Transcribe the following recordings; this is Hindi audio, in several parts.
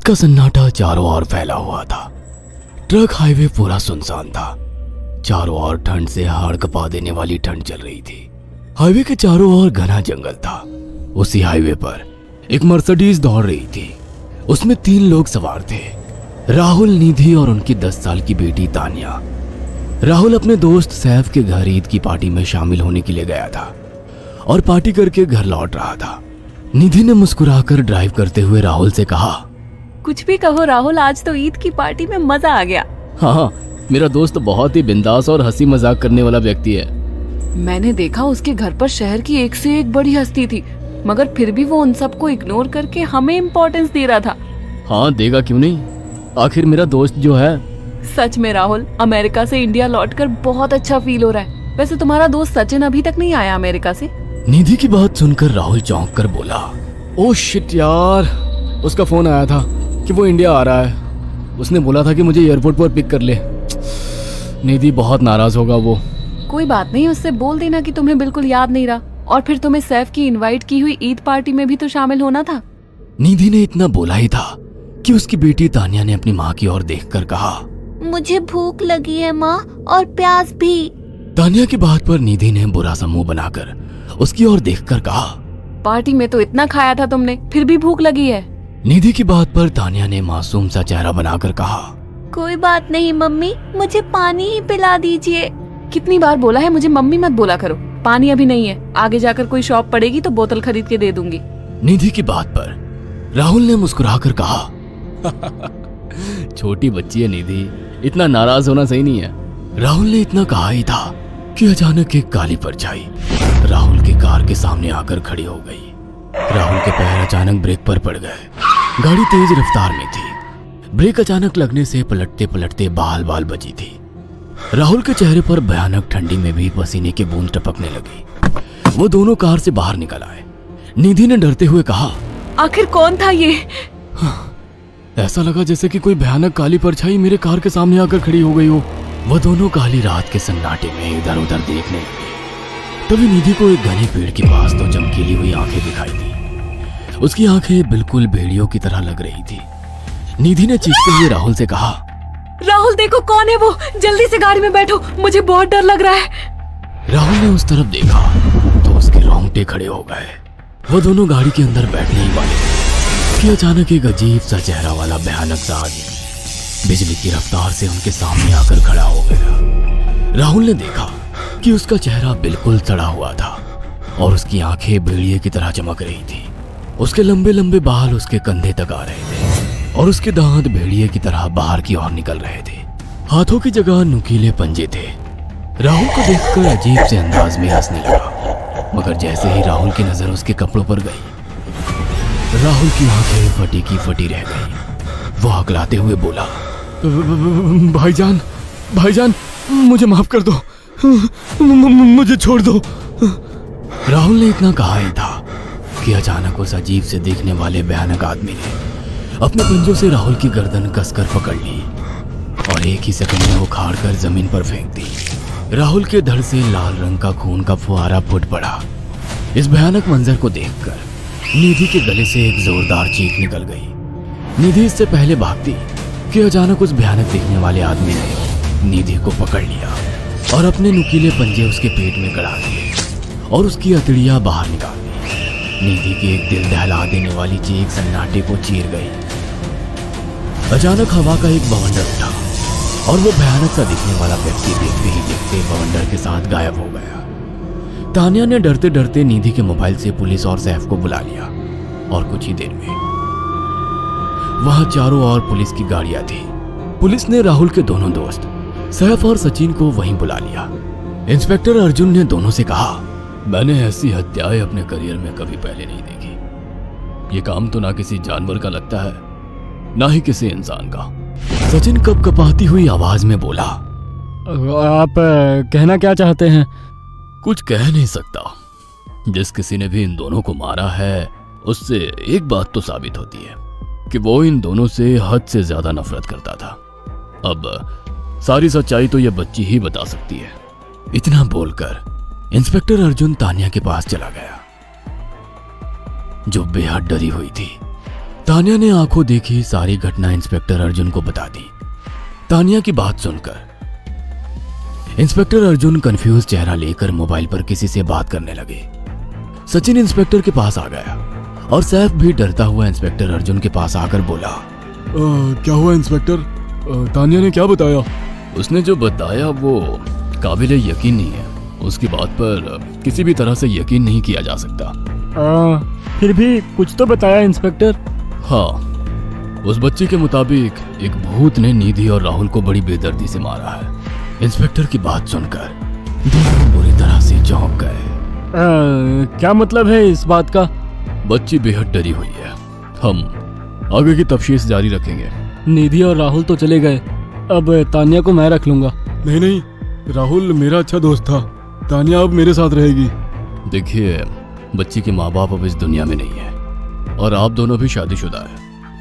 का सन्नाटा चारों ओर फैला हुआ था। ट्रक हाईवे पूरा सुनसान था। चारों ओर ठंड से हाड़ कपा देने वाली ठंड चल रही थी। हाईवे के चारों ओर घना जंगल था। उसी हाईवे पर एक मर्सिडीज दौड़ रही थी। उसमें 3 लोग सवार थे, राहुल, निधि और उनकी 10 साल की बेटी तानिया। राहुल अपने दोस्त सैफ के घर ईद की पार्टी में शामिल होने के लिए गया था और पार्टी करके घर लौट रहा था। निधि ने मुस्कुराकर ड्राइव करते हुए राहुल से कहा, कुछ भी कहो राहुल, आज तो ईद की पार्टी में मजा आ गया। हाँ, मेरा दोस्त बहुत ही बिंदास और हंसी मजाक करने वाला व्यक्ति है। मैंने देखा उसके घर पर शहर की एक से एक बड़ी हस्ती थी, मगर फिर भी वो उन सबको इग्नोर करके हमें इम्पोर्टेंस दे रहा था। हाँ, देगा क्यों नहीं, आखिर मेरा दोस्त जो है। सच में राहुल, अमेरिका से इंडिया लौटकर बहुत अच्छा फील हो रहा है। वैसे तुम्हारा दोस्त सचिन अभी तक नहीं आया अमेरिका से? निधि की बात सुनकर राहुल चौंक कर बोला, ओह शिट यार, उसका फोन आया था कि वो इंडिया आ रहा है। उसने बोला था कि मुझे एयरपोर्ट पर पिक कर ले। निधि बहुत नाराज होगा वो। कोई बात नहीं, उससे बोल देना कि तुम्हें बिल्कुल याद नहीं रहा और फिर तुम्हें सैफ की इनवाइट की हुई ईद पार्टी में भी तो शामिल होना था। निधि ने इतना बोला ही था कि उसकी बेटी तानिया ने अपनी माँ की ओर देखकर कहा, मुझे भूख लगी है माँ, और प्यास भी। तानिया की बात पर निधि ने बुरा सा मुंह बनाकर उसकी ओर देखकर कहा, पार्टी में तो इतना खाया था तुमने, फिर भी भूख लगी है। निधि की बात पर तानिया ने मासूम सा चेहरा बनाकर कहा, कोई बात नहीं मम्मी, मुझे पानी ही पिला दीजिए। कितनी बार बोला है मुझे मम्मी मत बोला करो। पानी अभी नहीं है, आगे जाकर कोई शॉप पड़ेगी तो बोतल खरीद के दे दूंगी। निधि की बात पर राहुल ने मुस्कुराकर कहा, छोटी बच्ची है निधि, इतना नाराज होना सही नहीं है। राहुल ने इतना कहा ही था कि अचानक एक काली परछाई राहुल की कार के सामने आकर खड़ी हो गई। राहुल के पैर अचानक ब्रेक पर पड़ गए। गाड़ी तेज रफ्तार में थी। ब्रेक अचानक लगने से पलटते पलटते बाल बाल बची थी। राहुल के चेहरे पर भयानक ठंडी में भी पसीने की बूंद टपकने लगी। वो दोनों कार से बाहर निकल आए। निधि ने डरते हुए कहा, आखिर कौन था ये? ऐसा लगा जैसे कि कोई भयानक काली परछाई मेरे कार के सामने आकर खड़ी हो गई हो। वह दोनों काली रात के सन्नाटे में इधर उधर देखने लगे। तभी निधि को एक घने पेड़ के पास दो चमकीली हुई आंखें दिखाई दी। उसकी आंखें बिल्कुल भेड़ियों की तरह लग रही थी। निधि ने चीखते हुए राहुल से कहा, राहुल देखो कौन है वो, जल्दी से गाड़ी में बैठो, मुझे बहुत डर लग रहा है। राहुल ने उस तरफ देखा तो उसके रोंगटे खड़े हो गए। वो दोनों गाड़ी के अंदर बैठने ही वाले थे कि अचानक एक अजीब सा चेहरा वाला भयानक सा आदमी बिजली की रफ्तार से उनके सामने आकर खड़ा हो गया। राहुल ने देखा कि उसका चेहरा बिल्कुल सड़ा हुआ था और उसकी आंखें भेड़िए की तरह चमक रही थी। उसके लंबे लंबे बाल उसके कंधे तक आ रहे थे और उसके दांत भेड़िए की तरह बाहर की ओर निकल रहे थे। हाथों की जगह नुकीले पंजे थे। राहुल को देखकर अजीब से अंदाज में हंसने लगा, मगर जैसे ही राहुल की नजर उसके कपड़ों पर गई, राहुल की आंखें फटी की फटी रह गई। वो हकलाते हुए बोला, भाईजान, भाईजान, मुझे माफ कर दो, मुझे छोड़ दो। राहुल ने इतना कहा ही था कि अचानक उस अजीब से देखने वाले भयानक आदमी ने अपने पंजों से राहुल की गर्दन कसकर पकड़ ली और एक ही सेकंड में उखाड़ कर जमीन पर फेंक दी। राहुल के धड़ से लाल रंग का खून का फुहारा फूट पड़ा। इस भयानक मंजर को देखकर निधि के गले से एक जोरदार चीख निकल गई। निधि इससे पहले भागती कि अचानक उस भयानक दिखने वाले आदमी ने निधि को पकड़ लिया और अपने नुकीले पंजे उसके पेट में गड़ा दिए और उसकी अतड़ियां बाहर निकाल दी। निधि की एक दिल दहला देने वाली चीख सन्नाटे को चीर गई। अचानक हवा का एक बवंडर उठा और वो भयानक सा दिखने वाला व्यक्ति देखते ही देखते बवंडर के साथ गायब हो गया। तानिया ने डरते डरते निधि के मोबाइल से पुलिस और सैफ को बुला लिया और कुछ ही देर में वहां चारों ओर पुलिस की गाड़ियां थी। पुलिस ने राहुल के दोनों दोस्त सैफ और सचिन को वहीं बुला लिया। इंस्पेक्टर अर्जुन ने दोनों से कहा, मैंने ऐसी हत्याएं अपने करियर में कभी पहले नहीं देखी। ये काम तो ना किसी जानवर का लगता है, ना ही किसी इंसान का। सचिन कपकपाती हुई आवाज में बोला, आप कहना क्या चाहते हैं? कुछ कह नहीं सकता। जिस किसी ने भी इन दोनों को मारा है, उससे एक बात तो साबित होती है कि वो इन दोनों से हद से ज्यादा नफरत करता था। अब सारी सच्चाई तो यह बच्ची ही बता सकती है। इतना बोलकर इंस्पेक्टर अर्जुन तानिया के पास चला गया, जो बेहद डरी हुई थी। तानिया ने आंखों देखी सारी घटना इंस्पेक्टर अर्जुन को बता दी। तानिया की बात सुनकर इंस्पेक्टर अर्जुन कंफ्यूज चेहरा लेकर मोबाइल पर किसी से बात करने लगे। सचिन इंस्पेक्टर के पास आ गया और सैफ भी डरता हुआ इंस्पेक्टर अर्जुन के पास आकर बोला, क्या हुआ इंस्पेक्टर? तानिया ने क्या बताया? उसने जो बताया वो काबिल यकीन नहीं है। उसकी बात पर किसी भी तरह से यकीन नहीं किया जा सकता। फिर भी कुछ तो बताया इंस्पेक्टर। हाँ, उस बच्चे के मुताबिक एक भूत ने निधि और राहुल को बड़ी बेदर्दी से मारा है। इंस्पेक्टर की बात सुनकर दोनों बुरी तरह से चौंक गए। क्या मतलब है इस बात का? बच्ची बेहद डरी हुई है। हम आगे की तफ्तीश जारी रखेंगे। निधि और राहुल तो चले गए, अब तानिया को मैं रख लूंगा। नहीं, राहुल मेरा अच्छा दोस्त था। तानिया अब मेरे साथ रहेगी। देखिए, बच्ची के माँ बाप अब इस दुनिया में नहीं है और आप दोनों भी शादीशुदा है।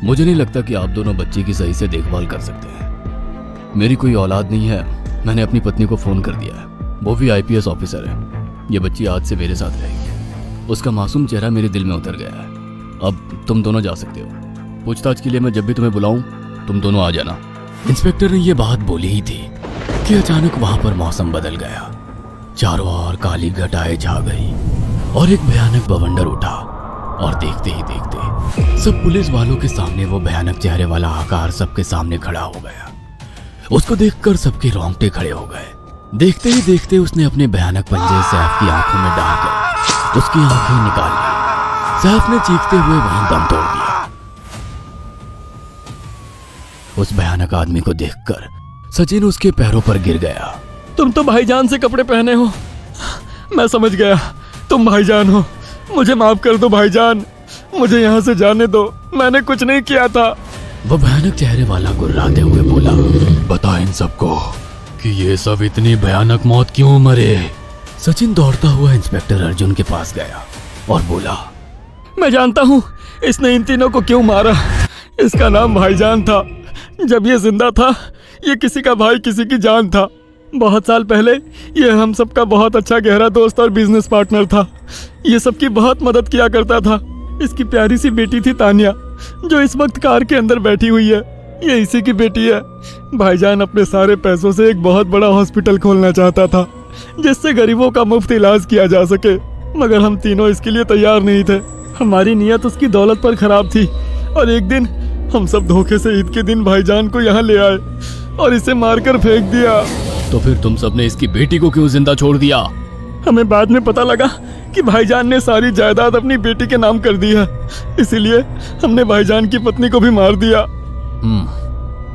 मुझे नहीं लगता कि आप दोनों बच्ची की सही से देखभाल कर सकते हैं। मेरी कोई औलाद नहीं है। मैंने अपनी पत्नी को फोन कर दिया है, वो भी IPS ऑफिसर है। ये बच्ची आज से मेरे साथ रहेगी। उसका मासूम चेहरा मेरे दिल में उतर गया है। अब तुम दोनों जा सकते हो। पूछताछ के लिए मैं जब भी तुम्हें बुलाऊं तुम दोनों आ जाना। इंस्पेक्टर ने ये बात बोली ही थी कि अचानक वहां पर मौसम बदल गया। चारों ओर काली घटाएं छा गई और एक भयानक बवंडर उठा और देखते ही देखते सब पुलिस वालों के सामने वो भयानक चेहरे वाला आकार सबके सामने खड़ा हो गया। उसको देखकर सबके रोंगटे खड़े हो गए। देखते ही देखते उसने अपने भयानक पंजे सैफ की आंखों में डालकर उसकी आंखें निकाल ली। सैफ ने चीखते हुए वहीं दम तोड़ दिया। उस भयानक आदमी को देखकर सचिन उसके पैरों पर गिर गया। तुम तो भाईजान से कपड़े पहने हो। मैं समझ गया, तुम भाईजान हो। मुझे माफ कर दो भाईजान, मुझे यहाँ से जाने दो। मैंने कुछ नहीं किया था। वो भयानक चेहरे वाला गुर्राते हुए बोला, बता इन सबको कि ये सब इतनी भयानक मौत क्यों मरे। सचिन दौड़ता हुआ इंस्पेक्टर अर्जुन के पास गया और बोला, मैं जानता हूँ इसने इन तीनों को क्यों मारा। इसका नाम भाईजान था। जब ये जिंदा था ये किसी का भाई किसी की जान था। बहुत साल पहले ये हम सबका बहुत अच्छा गहरा दोस्त और बिजनेस पार्टनर था। ये सबकी बहुत मदद किया करता था। इसकी प्यारी सी बेटी थी तानिया, जो इस वक्त कार के अंदर बैठी हुई है। ये इसी की बेटी है। भाईजान अपने सारे पैसों से एक बहुत बड़ा हॉस्पिटल खोलना चाहता था जिससे गरीबों का मुफ्त इलाज किया जा सके, मगर हम तीनों इसके लिए तैयार नहीं थे। हमारी नीयत उसकी दौलत पर खराब थी और एक दिन हम सब धोखे से ईद के दिन भाईजान को यहाँ ले आए और इसे मारकर फेंक दिया। तो फिर तुम सबने इसकी बेटी को क्यों जिंदा छोड़ दिया? हमें बाद में पता लगा कि भाईजान ने सारी जायदाद अपनी बेटी के नाम कर दी है, इसीलिए हमने भाईजान की पत्नी को भी मार दिया।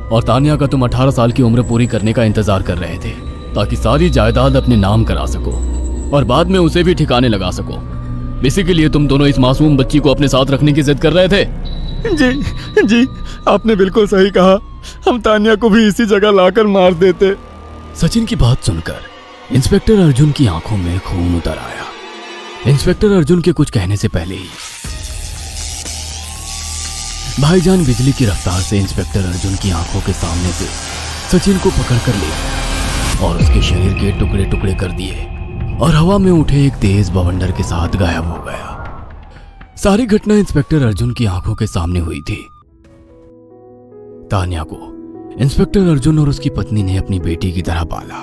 और तानिया का तुम 18 साल की उम्र पूरी करने का इंतजार कर रहे थे ताकि सारी जायदाद अपने नाम करा सको और बाद में उसे भी ठिकाने लगा सको। इसी के लिए तुम दोनों इस मासूम बच्ची को अपने साथ रखने की जिद कर रहे थे। जी, आपने बिल्कुल सही कहा। हम तानिया को भी इसी जगह लाकर मार देते। सचिन की बात सुनकर इंस्पेक्टर अर्जुन की आंखों में खून उतर आया। इंस्पेक्टर अर्जुन के कुछ कहने से पहले ही भाईजान बिजली की रफ्तार से इंस्पेक्टर अर्जुन की आंखों के सामने से सचिन को पकड़कर ले गया और उसके शरीर के टुकड़े टुकड़े कर दिए और हवा में उठे एक तेज बवंडर के साथ गायब हो गया। सारी घटना इंस्पेक्टर अर्जुन की आंखों के सामने हुई थी। तानिया को इंस्पेक्टर अर्जुन और उसकी पत्नी ने अपनी बेटी की तरह पाला।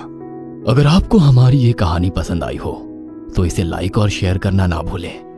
अगर आपको हमारी ये कहानी पसंद आई हो तो इसे लाइक और शेयर करना ना भूलें।